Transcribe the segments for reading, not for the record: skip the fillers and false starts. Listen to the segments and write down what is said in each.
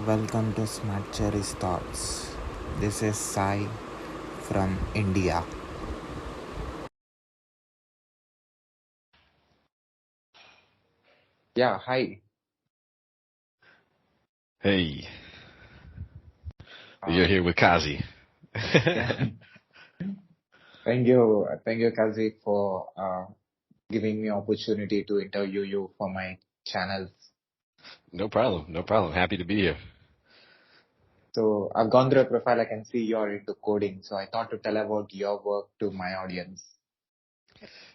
Welcome to Smart Cherry's Thoughts. This is Sai from India. Yeah, hi. Hey, you're Uh, here with Kazi. yeah, thank you, Kazi, for giving me opportunity to interview you for my channel. No problem, no problem. Happy to be here. So I've gone through your profile. I can see you're into coding. So I thought to tell about your work to my audience.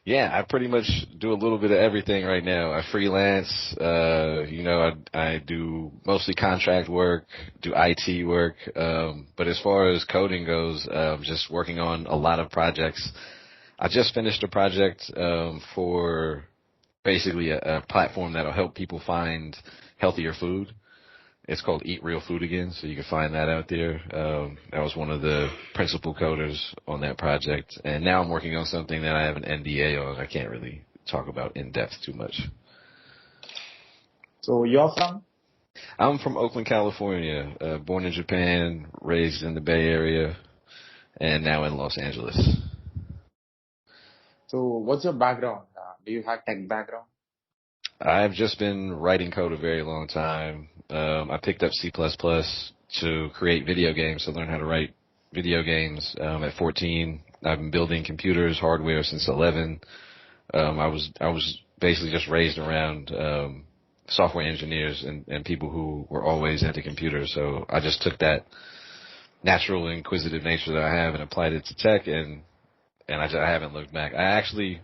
Yeah, I pretty much do a little bit of everything right now. I freelance, I do mostly contract work, do IT work, but as far as coding goes, just working on a lot of projects. I just finished a project, for basically a platform that'll help people find healthier food. It's called Eat Real Food Again, so you can find that out there. I was one of the principal coders on that project, and now I'm working on something that I have an NDA on. I can't really talk about in depth too much. So you're from? I'm from Oakland, California, born in Japan, raised in the Bay Area, and now in Los Angeles. So what's your background? Do you have tech background? I've just been writing code a very long time. I picked up C++ to create video games, to learn how to write video games at 14. I've been building computers, hardware since 11. I was basically just raised around software engineers and people who were always into computers. So I just took that natural inquisitive nature that I have and applied it to tech, and I haven't looked back. I actually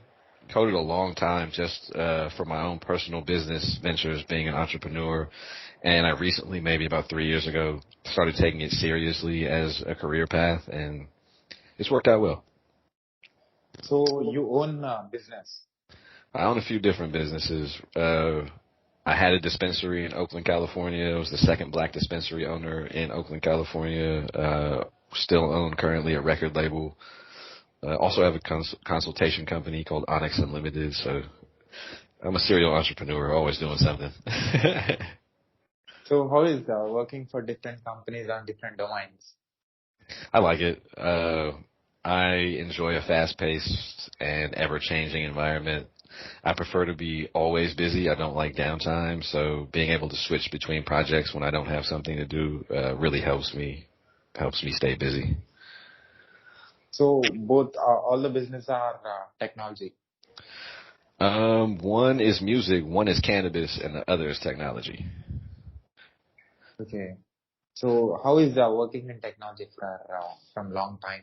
coded a long time just for my own personal business ventures, being an entrepreneur. And I recently, maybe about 3 years ago, started taking it seriously as a career path, and it's worked out well. So you own a business. I own a few different businesses. I had a dispensary in Oakland, California. I was the second black dispensary owner in Oakland, California. Still own currently a record label. Also have a consultation company called Onyx Unlimited. So I'm a serial entrepreneur, always doing something. So how is working for different companies on different domains? I like it. I enjoy a fast-paced and ever-changing environment. I prefer to be always busy. I don't like downtime, so being able to switch between projects when I don't have something to do really helps me stay busy. So both all the business are technology. One is music, one is cannabis, and the other is technology. Okay. So how is working in technology for from long time?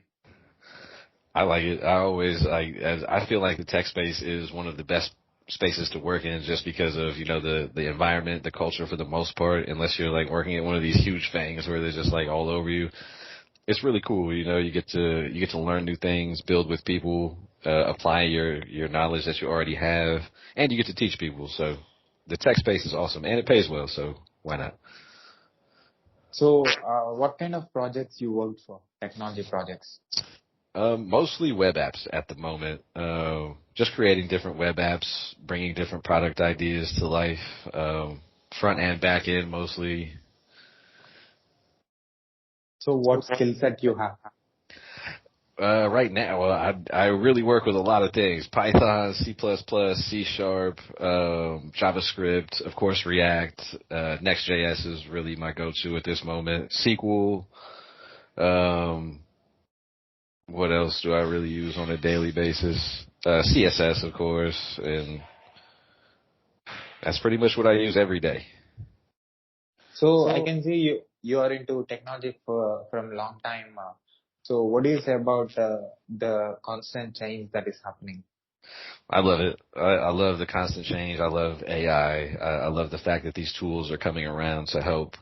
I like it. I feel like the tech space is one of the best spaces to work in just because of, the environment, the culture for the most part, unless you're like working at one of these huge fangs where they're just like all over you. It's really cool. You get to learn new things, build with people, apply your knowledge that you already have, and you get to teach people. So the tech space is awesome and it pays well. So why not? So what kind of projects you worked for? Technology projects. Mostly web apps at the moment. Just creating different web apps, bringing different product ideas to life. Front and back end mostly. So what skill set you have? Right now, well, I really work with a lot of things: Python, C++, C Sharp, JavaScript, of course, React. Next.js is really my go-to at this moment. SQL. Um, what else do I really use on a daily basis? CSS, of course, and that's pretty much what I use every day. So I can see you are into technology for from long time. So what do you say about the constant change that is happening? I love it. I love the constant change. I love AI. I love the fact that these tools are coming around to help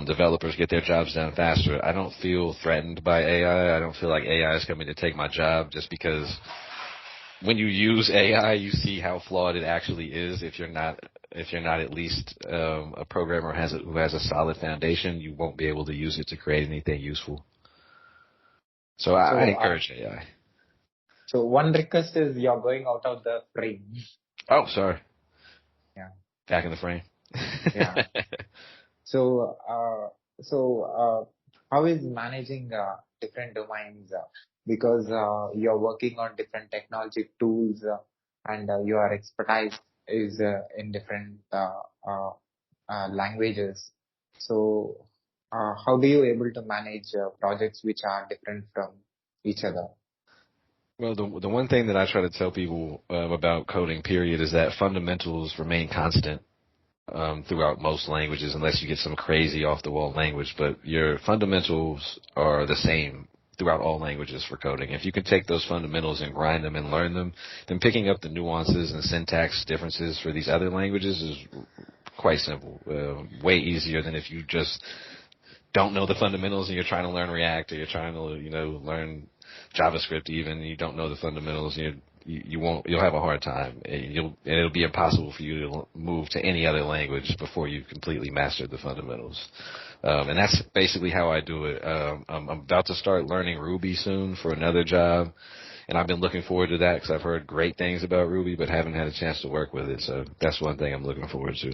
developers get their jobs done faster. I don't feel threatened by AI. I don't feel like AI is coming to take my job just because when you use AI, you see how flawed it actually is. If you're not at least a programmer who has a solid foundation, you won't be able to use it to create anything useful. So I So encourage AI. so one request is you're going out of the frame. Oh, sorry. Yeah. Back in the frame. Yeah. So, how is managing different domains? Because you're working on different technology tools, and your expertise is in different languages. So, how do you able to manage projects which are different from each other? Well, the one thing that I try to tell people about coding, period, is that fundamentals remain constant throughout most languages, unless you get some crazy off the wall language. But your fundamentals are the same throughout all languages for coding. If you can take those fundamentals and grind them and learn them, then picking up the nuances and syntax differences for these other languages is quite simple. Way easier than if you just don't know the fundamentals and you're trying to learn React, or you're trying to, learn JavaScript even, and you don't know the fundamentals. You'll have a hard time. It'll be impossible for you to move to any other language before you've completely mastered the fundamentals. And that's basically how I do it. I'm about to start learning Ruby soon for another job, and I've been looking forward to that because I've heard great things about Ruby, but haven't had a chance to work with it. So that's one thing I'm looking forward to.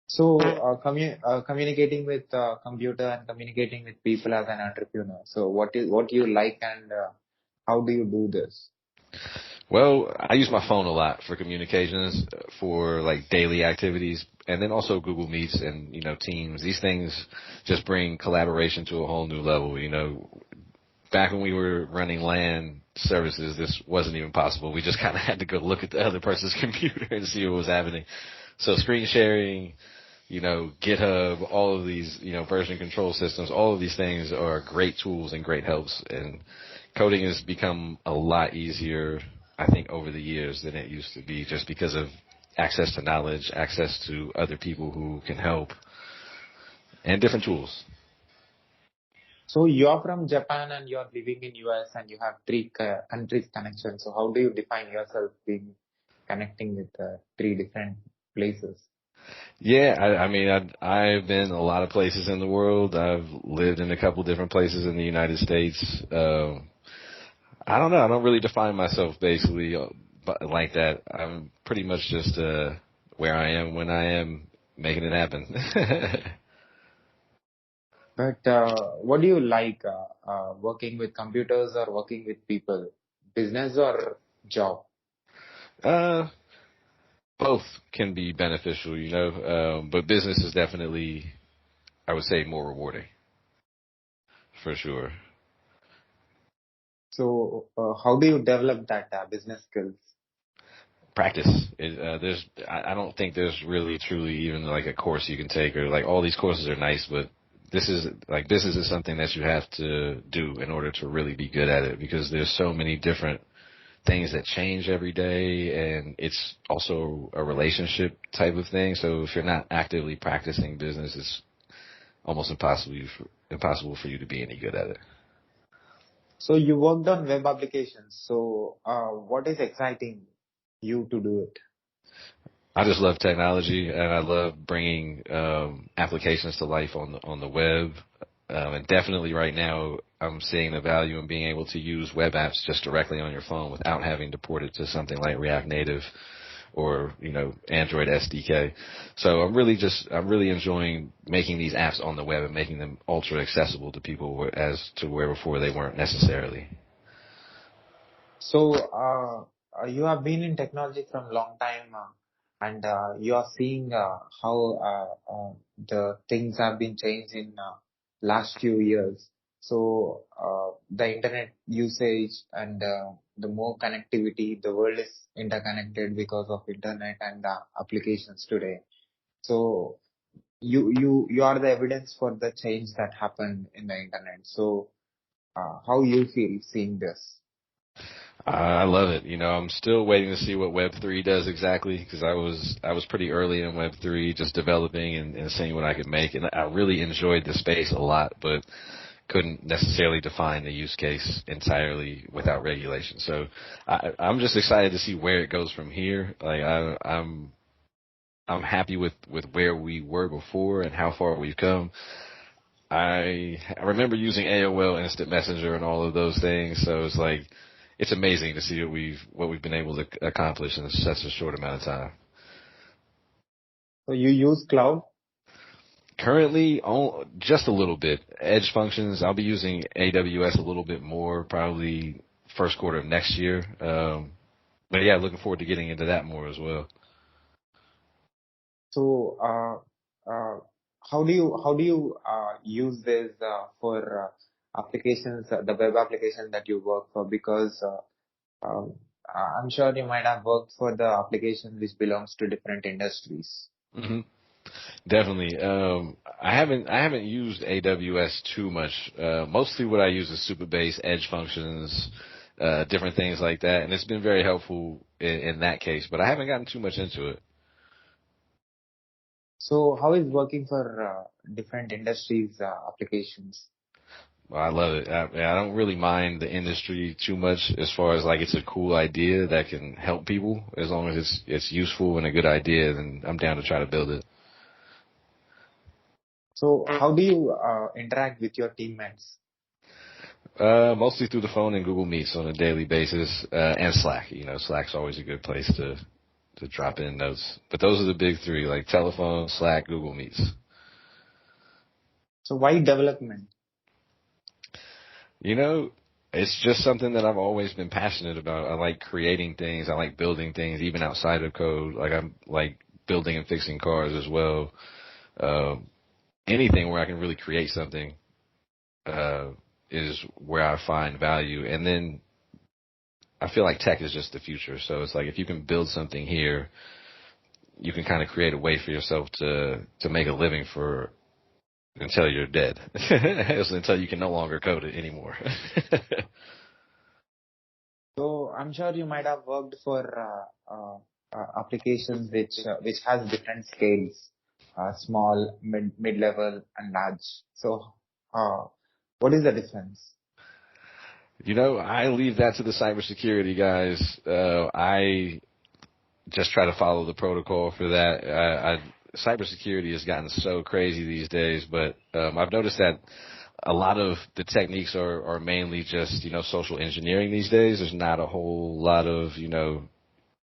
So, communicating with computer and communicating with people as an entrepreneur. So, what you like, and how do you do this? Well, I use my phone a lot for communications, for like daily activities, and then also Google Meets and, Teams. These things just bring collaboration to a whole new level. Back when we were running LAN services, this wasn't even possible. We just kind of had to go look at the other person's computer and see what was happening. So screen sharing, GitHub, all of these, version control systems, all of these things are great tools and great helps. And coding has become a lot easier, I think, over the years than it used to be, just because of access to knowledge, access to other people who can help, and different tools. So, you're from Japan and you're living in US and you have three countries connection. So, how do you define yourself being connecting with three different places? Yeah, I mean, I've been a lot of places in the world. I've lived in a couple different places in the United States. I don't know. I don't really define myself basically like that. I'm pretty much just where I am when I am, making it happen. But what do you like, working with computers or working with people? Business or job? uh, Both can be beneficial, but business is definitely, I would say, more rewarding for sure. So, how do you develop that business skills? Practice. I don't think there's really truly even like a course you can take, or like all these courses are nice, but business is something that you have to do in order to really be good at it, because there's so many different things that change every day, and it's also a relationship type of thing. So if you're not actively practicing business, it's almost impossible for you to be any good at it. So, you worked on web applications. So, what is exciting you to do it? I just love technology, and I love bringing applications to life on the web. And definitely right now, I'm seeing the value in being able to use web apps just directly on your phone without having to port it to something like React Native or, Android SDK. So I'm really enjoying making these apps on the web and making them ultra accessible to people, as to where before they weren't necessarily. So, you have been in technology from long time, and you are seeing how the things have been changed in last few years. So, the internet usage and the more connectivity, the world is interconnected because of internet and applications today. So, you are the evidence for the change that happened in the internet. So, how you feel seeing this? I love it. I'm still waiting to see what Web3 does exactly, because I was pretty early in Web3, just developing and seeing what I could make, and I really enjoyed the space a lot, but couldn't necessarily define the use case entirely without regulation. So I'm just excited to see where it goes from here. Like I'm happy with where we were before and how far we've come. I remember using AOL Instant Messenger and all of those things, so it's amazing to see what we've been able to accomplish in such a short amount of time. So you use cloud? Currently, just a little bit. Edge functions, I'll be using AWS a little bit more, probably first quarter of next year. But yeah, looking forward to getting into that more as well. So, how do you use this for applications, the web application that you work for? Because um, I'm sure you might have worked for the application which belongs to different industries. hmm Definitely. I haven't used AWS too much. Mostly what I use is Supabase, Edge functions, different things like that, and it's been very helpful in that case. But I haven't gotten too much into it. So, how is working for different industries applications? Well, I love it. I don't really mind the industry too much as far as like it's a cool idea that can help people. As long as it's useful and a good idea, then I'm down to try to build it. So, how do you interact with your teammates? Mostly through the phone and Google Meets on a daily basis, and Slack. Slack's always a good place to drop in notes. But those are the big three, like telephone, Slack, Google Meets. So, why development? You know, it's just something that I've always been passionate about. I like creating things. I like building things, even outside of code. Like I'm like building and fixing cars as well. Um, Anything where I can really create something uh, is where I find value. And then I feel like tech is just the future. So it's like if you can build something here, you can kind of create a way for yourself to make a living for until you're dead, until you can no longer code it anymore. So I'm sure you might have worked for applications which has different scales, small, mid-level, and large. So, uh, what is the difference? I leave that to the cybersecurity guys. I just try to follow the protocol for that. Cybersecurity has gotten so crazy these days, but I've noticed that a lot of the techniques are mainly just social engineering these days. There's not a whole lot of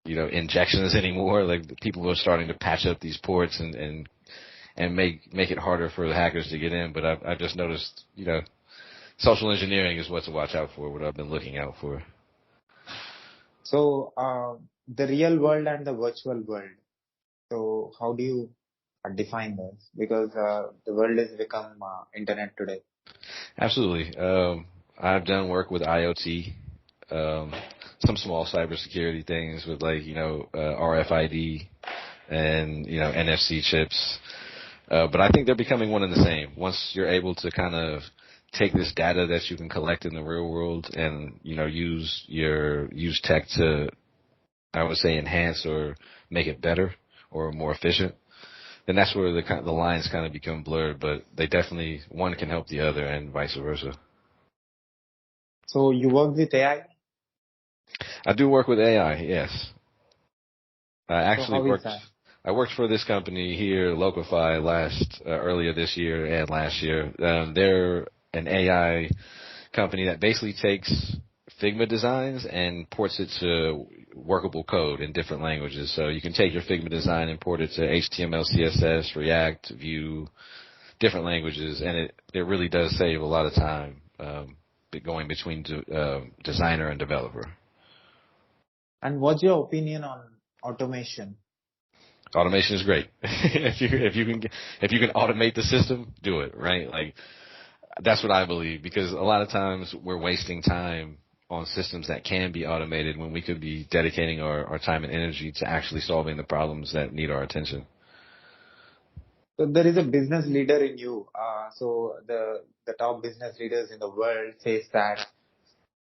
injections anymore. Like people are starting to patch up these ports and make it harder for the hackers to get in. But I've just noticed social engineering is what to watch out for. What I've been looking out for. So, the real world and the virtual world. So, how do you define this? Because the world has become internet today. Absolutely. I've done work with IoT, um, some small cybersecurity things with like RFID and NFC chips. But I think they're becoming one and the same. Once you're able to kind of take this data that you can collect in the real world and use tech to, I would say, enhance or make it better or more efficient, then that's where the lines kind of become blurred. But they definitely, one can help the other and vice versa. So, you work with AI. I do work with AI, yes. I So, actually how is worked. that? I worked for this company here, Locify, earlier this year and last year. They're an AI company that basically takes Figma designs and ports it to workable code in different languages. So you can take your Figma design and port it to HTML, CSS, React, Vue, different languages, and it really does save a lot of time going between designer and developer. And what's your opinion on automation? Automation is great. If you can automate the system, do it, right? Like that's what I believe, because a lot of times we're wasting time on systems that can be automated when we could be dedicating our time and energy to actually solving the problems that need our attention. So there is a business leader in you. So the top business leaders in the world says that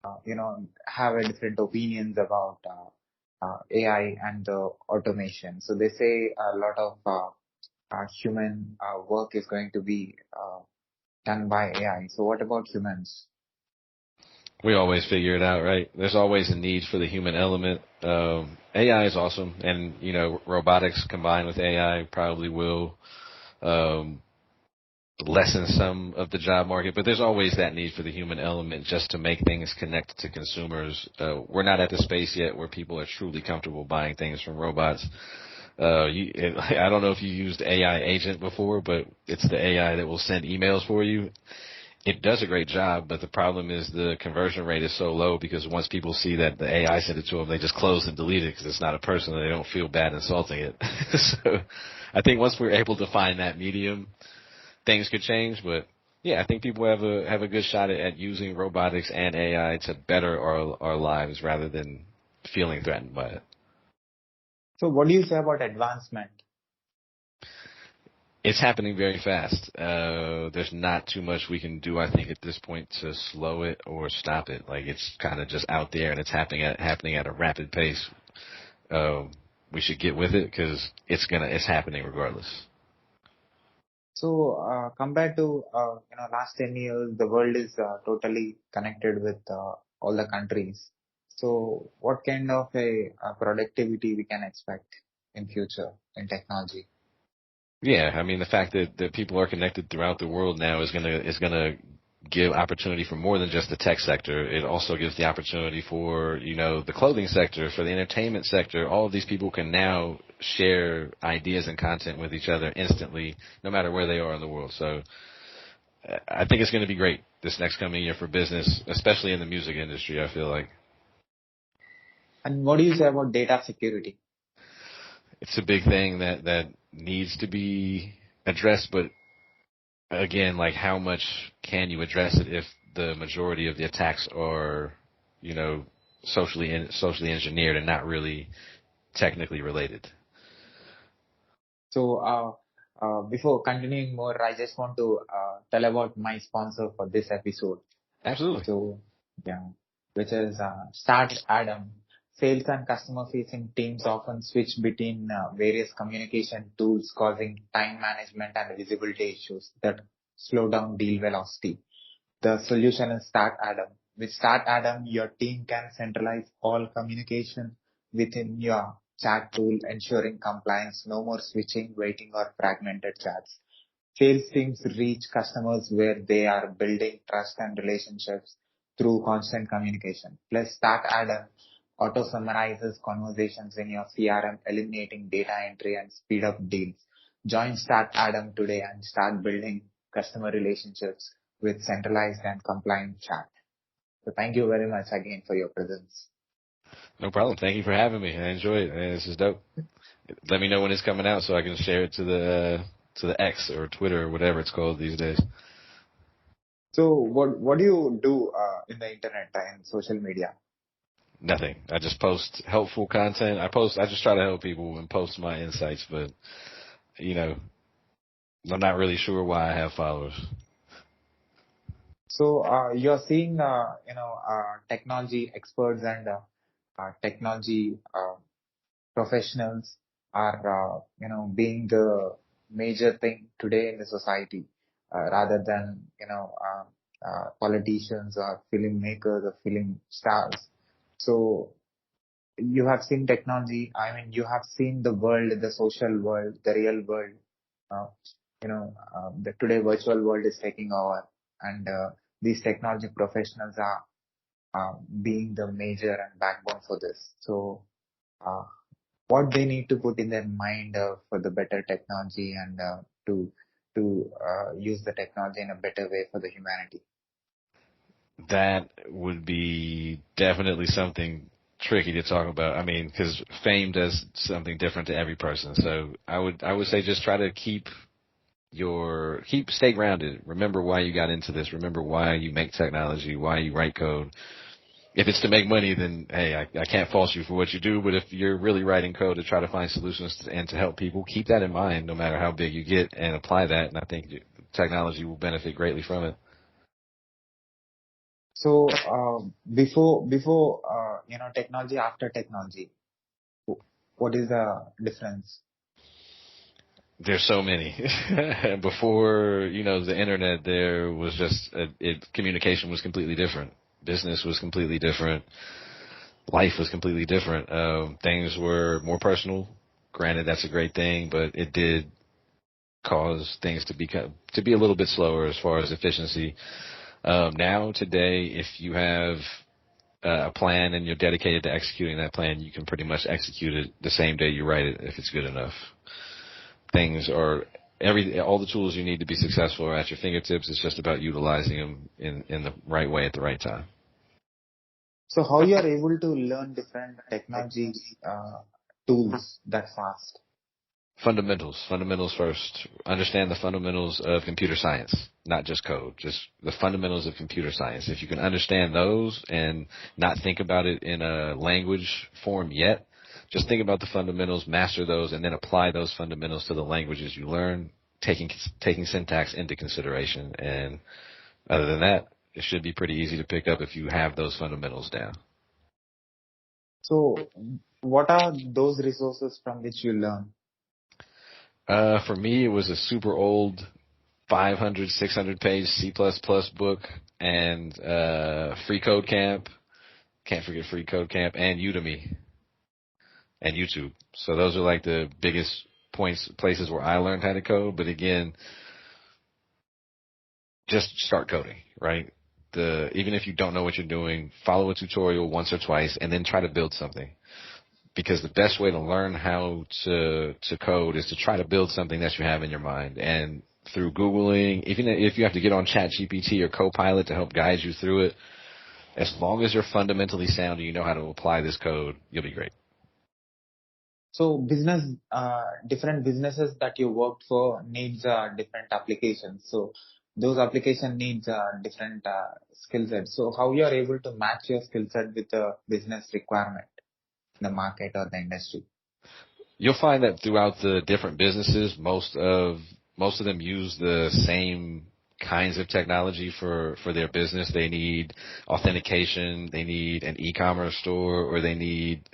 have a different opinions about AI and the automation. So they say a lot of human work is going to be done by AI. So what about humans? We always figure it out, right? There's always a need for the human element. AI is awesome, and robotics combined with AI probably will um, lessen some of the job market, but there's always that need for the human element just to make things connect to consumers. We're not at the space yet where people are truly comfortable buying things from robots. I don't know if you used AI agent before, but it's the AI that will send emails for you. It does a great job, but the problem is the conversion rate is so low because once people see that the AI sent it to them, they just close and delete it because it's not a person and they don't feel bad insulting it. So I think once we're able to find that medium, things could change. But yeah, I think people have a good shot at using robotics and AI to better our lives rather than feeling threatened by it. So what do you say about advancement? It's happening very fast. There's not too much we can do, I think, at this point to slow it or stop it. Like it's kind of just out there and it's happening at a rapid pace. We should get with it because it's happening regardless. So compared to last 10 years, the world is totally connected with all the countries. So what kind of a productivity we can expect in future in technology? Yeah, I mean the fact that people are connected throughout the world now is gonna give opportunity for more than just the tech sector. It also gives the opportunity for the clothing sector, for the entertainment sector. All of these people can now share ideas and content with each other instantly, no matter where they are in the world. So I think it's going to be great this next coming year for business, especially in the music industry. I feel like And what do you say about data security? it's a big thing that needs to be addressed, but again, like how much can you address it if the majority of the attacks are, you know, socially engineered and not really technically related? So before continuing more, I just want to tell about my sponsor for this episode. Absolutely. So, yeah, which is Start Adam. Sales and customer-facing teams often switch between various communication tools, causing time management and visibility issues that slow down deal velocity. The solution is Start Adam. With Start Adam, your team can centralize all communication within your chat tool, ensuring compliance, no more switching, waiting, or fragmented chats. Sales teams reach customers where they are building trust and relationships through constant communication. Plus, Start Adam auto summarizes conversations in your CRM, eliminating data entry and speed up deals. Join Start Adam today and start building customer relationships with centralized and compliant chat. So thank you very much again for your presence. No problem. Thank you for having me. I enjoy it. This is dope. Let me know when it's coming out so I can share it to the X or Twitter or whatever it's called these days. So what do you do in the internet and social media? Nothing. I just post helpful content. I just try to help people and post my insights, but you know, I'm not really sure why I have followers. So you're seeing technology experts and technology professionals are being the major thing today in the society rather than politicians or filmmakers or film stars. So you have seen technology. I mean, you have seen the world, the social world, the real world. Uh, the today virtual world is taking over, and these technology professionals are being the major and backbone for this. So, uh, what they need to put in their mind for the better technology and to use the technology in a better way for the humanity. That would be definitely something tricky to talk about. I mean, because fame does something different to every person. So I would say just try to stay grounded. Remember why you got into this. Remember why you make technology, why you write code. If it's to make money, then hey, I can't fault you for what you do. But if you're really writing code to try to find solutions and to help people, keep that in mind, no matter how big you get, and apply that. And I think technology will benefit greatly from it. So before technology, after technology, what is the difference? There's so many. Before, the internet, there was just communication was completely different. Business was completely different. Life was completely different. Things were more personal. Granted, that's a great thing, but it did cause things to be a little bit slower as far as efficiency. Now, today, if you have a plan and you're dedicated to executing that plan, you can pretty much execute it the same day you write it if it's good enough. All the tools you need to be successful are at your fingertips. It's just about utilizing them in the right way at the right time. So how you are able to learn different technology tools that fast? Fundamentals first. Understand the fundamentals of computer science, not just code, just the fundamentals of computer science. If you can understand those and not think about it in a language form yet, just think about the fundamentals, master those, and then apply those fundamentals to the languages you learn, taking syntax into consideration. And other than that, it should be pretty easy to pick up if you have those fundamentals down. So what are those resources from which you learn? For me, it was a super old 500, 600 page C++ book and Free Code Camp. Can't forget Free Code Camp and Udemy and YouTube. So those are like the biggest places where I learned how to code. But again, just start coding, right? Even if you don't know what you're doing, follow a tutorial once or twice and then try to build something. Because the best way to learn how to code is to try to build something that you have in your mind. And through Googling, even if you have to get on ChatGPT or Copilot to help guide you through it, as long as you're fundamentally sound and you know how to apply this code, you'll be great. So different businesses that you worked for needs different applications. So those application needs different skill sets. So how you are able to match your skill set with the business requirement in the market or the industry? You'll find that throughout the different businesses, most of them use the same kinds of technology for their business. They need authentication, they need an e-commerce store, or they need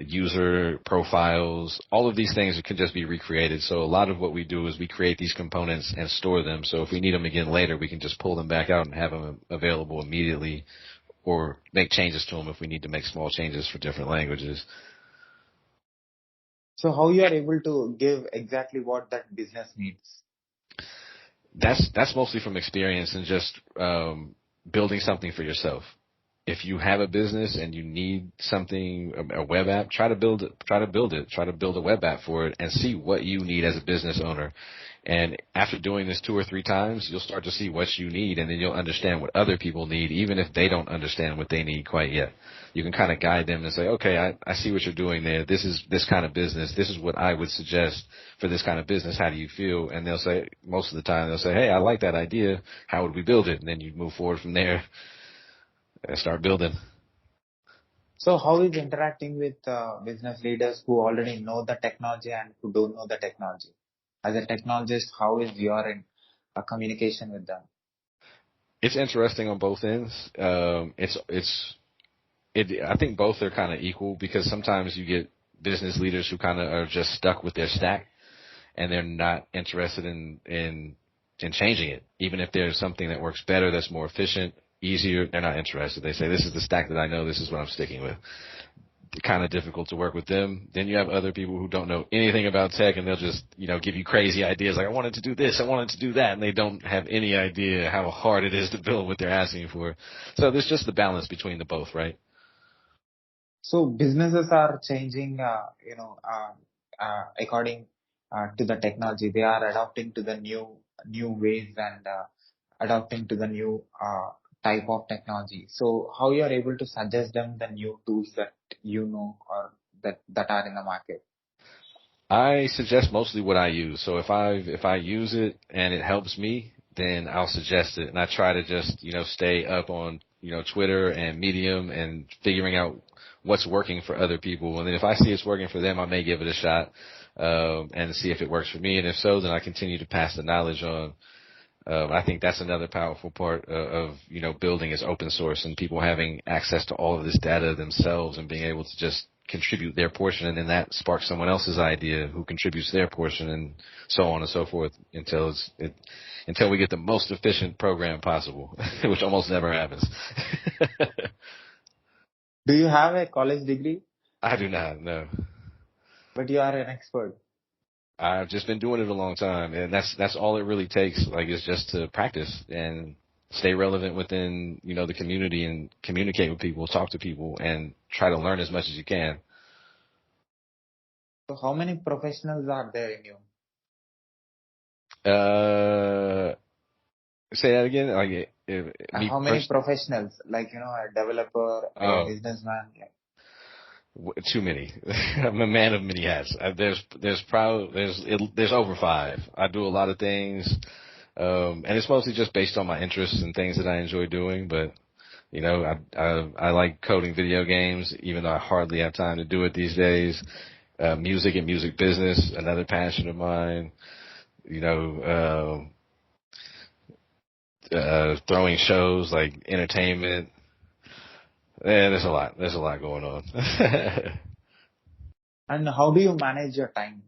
user profiles. All of these things can just be recreated. So a lot of what we do is we create these components and store them. So if we need them again later, we can just pull them back out and have them available immediately, or make changes to them if we need to make small changes for different languages. So how you are able to give exactly what that business needs? That's mostly from experience and just building something for yourself. If you have a business and you need something, a web app, try to build it. Try to build a web app for it and see what you need as a business owner. And after doing this 2 or 3 times, you'll start to see what you need, and then you'll understand what other people need, even if they don't understand what they need quite yet. You can kind of guide them and say, okay, I see what you're doing there. This is this kind of business. This is what I would suggest for this kind of business. How do you feel? And they'll say, most of the time, they'll say, hey, I like that idea. How would we build it? And then you move forward from there and start building. So how is interacting with business leaders who already know the technology and who don't know the technology? As a technologist, how is your communication with them? It's interesting on both ends. I think both are kind of equal, because sometimes you get business leaders who kind of are just stuck with their stack and they're not interested in changing it. Even if there's something that works better, that's more efficient, easier, they're not interested. They say, this is the stack that I know, this is what I'm sticking with. Kind of difficult to work with them. Then you have other people who don't know anything about tech, and they'll just, give you crazy ideas like, I wanted to do this, I wanted to do that, and they don't have any idea how hard it is to build what they're asking for. So there's just the balance between the both, right? So businesses are changing, according to the technology. They are adapting to the new ways and adapting to the new type of technology. So how you are able to suggest them the new tools that or that are in the market? I suggest mostly what I use. So if I use it and it helps me, then I'll suggest it. And I try to just, stay up on, Twitter and Medium and figuring out what's working for other people. And then if I see it's working for them, I may give it a shot, and see if it works for me. And if so, then I continue to pass the knowledge on. I think that's another powerful part of building is open source and people having access to all of this data themselves and being able to just contribute their portion, and then that sparks someone else's idea who contributes their portion, and so on and so forth until we get the most efficient program possible, which almost never happens. Do you have a college degree? I do not, no. But you are an expert. I've just been doing it a long time, and that's all it really takes. Like, is just to practice, and stay relevant within, the community and communicate with people, talk to people, and try to learn as much as you can. So how many professionals are there in you? Say that again. Like, How many professionals? Like, a developer, a Oh, businessman. Yeah. too many. I'm a man of many hats. There's over 5. I do a lot of things, and it's mostly just based on my interests and things that I enjoy doing. But I like coding video games, even though I hardly have time to do it these days. Music and music business, another passion of mine. You know, throwing shows like entertainment. Yeah, there's a lot. There's a lot going on. And how do you manage your time?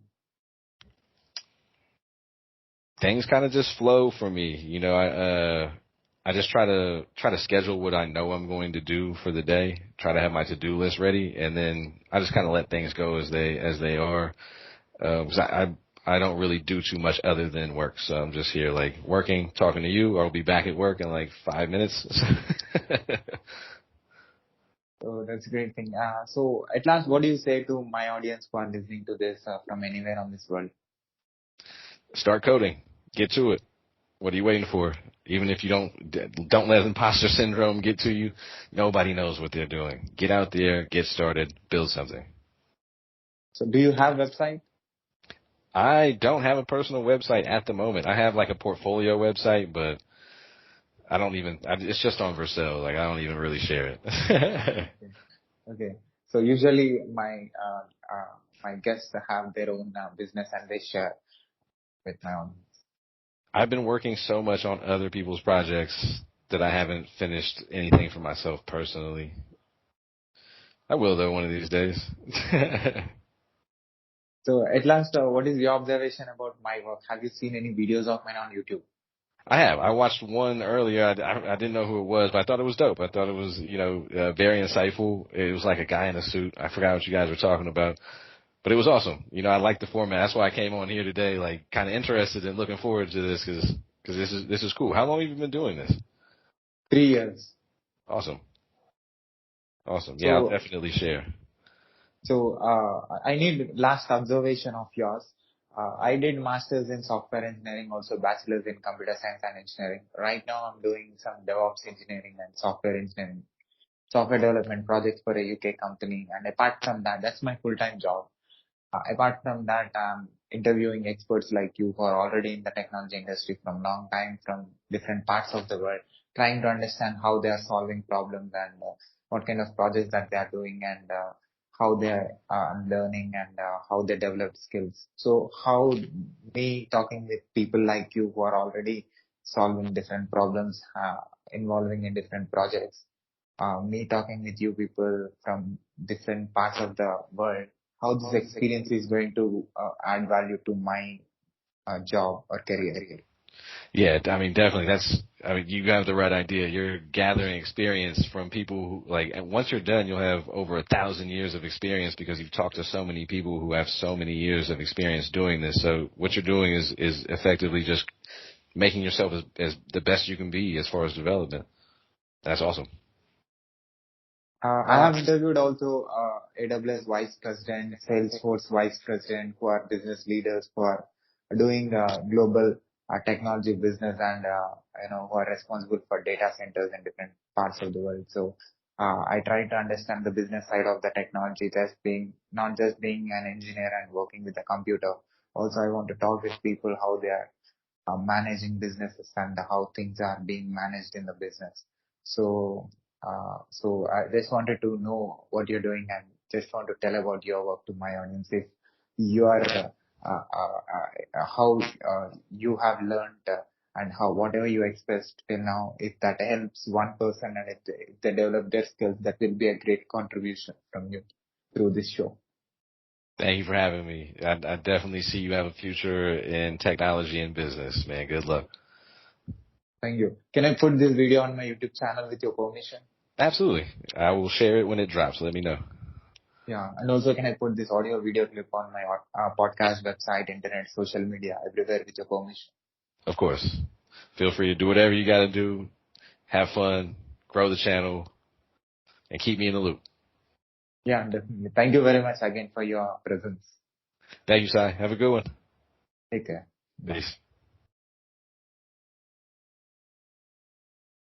Things kind of just flow for me. I just try to schedule what I know I'm going to do for the day. Try to have my to-do list ready, and then I just kind of let things go as they are. 'Cause I don't really do too much other than work. So I'm just here like working, talking to you. I'll be back at work in like 5 minutes. So that's a great thing. So at last, what do you say to my audience who are listening to this from anywhere on this world? Start coding. Get to it. What are you waiting for? Even if you don't let imposter syndrome get to you, nobody knows what they're doing. Get out there, get started, build something. So do you have website? I don't have a personal website at the moment. I have like a portfolio website, but it's just on Vercel. Like I don't even really share it. Okay. Okay. So usually my guests have their own business and they share with my own. I've been working so much on other people's projects that I haven't finished anything for myself personally. I will though one of these days. So at last, what is your observation about my work? Have you seen any videos of mine on YouTube? I have. I watched one earlier. I didn't know who it was, but I thought it was dope. I thought it was, very insightful. It was like a guy in a suit. I forgot what you guys were talking about, but it was awesome. I like the format. That's why I came on here today, like kind of interested and looking forward to this because this is cool. How long have you been doing this? 3 years. Awesome. Awesome. Yeah, I'll So definitely share. I need last observation of yours. I did masters in software engineering, also bachelor's in computer science and engineering. Right now, I'm doing some DevOps engineering and software engineering, software development projects for a UK company. And apart from that, that's my full-time job. Apart from that, I'm interviewing experts like you who are already in the technology industry from long time, from different parts of the world, trying to understand how they are solving problems and what kind of projects that they are doing and how they are learning and how they develop skills. So how me talking with people like you who are already solving different problems, involving in different projects, me talking with you people from different parts of the world, how this experience is going to add value to my job or career. Yeah, I mean, definitely. You have the right idea. You're gathering experience from people who, like, and once you're done, you'll have over 1,000 years of experience because you've talked to so many people who have so many years of experience doing this. So what you're doing is effectively just making yourself as the best you can be as far as development. That's awesome. I have interviewed also AWS Vice President, Salesforce Vice President, who are business leaders who are doing global technology business and who are responsible for data centers in different parts of the world. So I try to understand the business side of the technology, not just being an engineer and working with a computer. Also, I want to talk with people how they are managing businesses and how things are being managed in the business. So I just wanted to know what you're doing and just want to tell about your work to my audience. If you are, how you have learned and how whatever you expressed till now, if that helps one person and if they develop their skills, that will be a great contribution from you through this show. Thank you for having me. I definitely see you have a future in technology and business, man. Good luck. Thank you. Can I put this video on my YouTube channel with your permission? Absolutely. I will share it when it drops. Let me know. Yeah. And also, can I put this audio video clip on my podcast, website, internet, social media, everywhere with your permission? Of course. Feel free to do whatever you got to do. have fun, grow the channel, and keep me in the loop. Yeah, definitely. Thank you very much again for your presence. Thank you, Sai. Have a good one. Take care. Bye. Peace.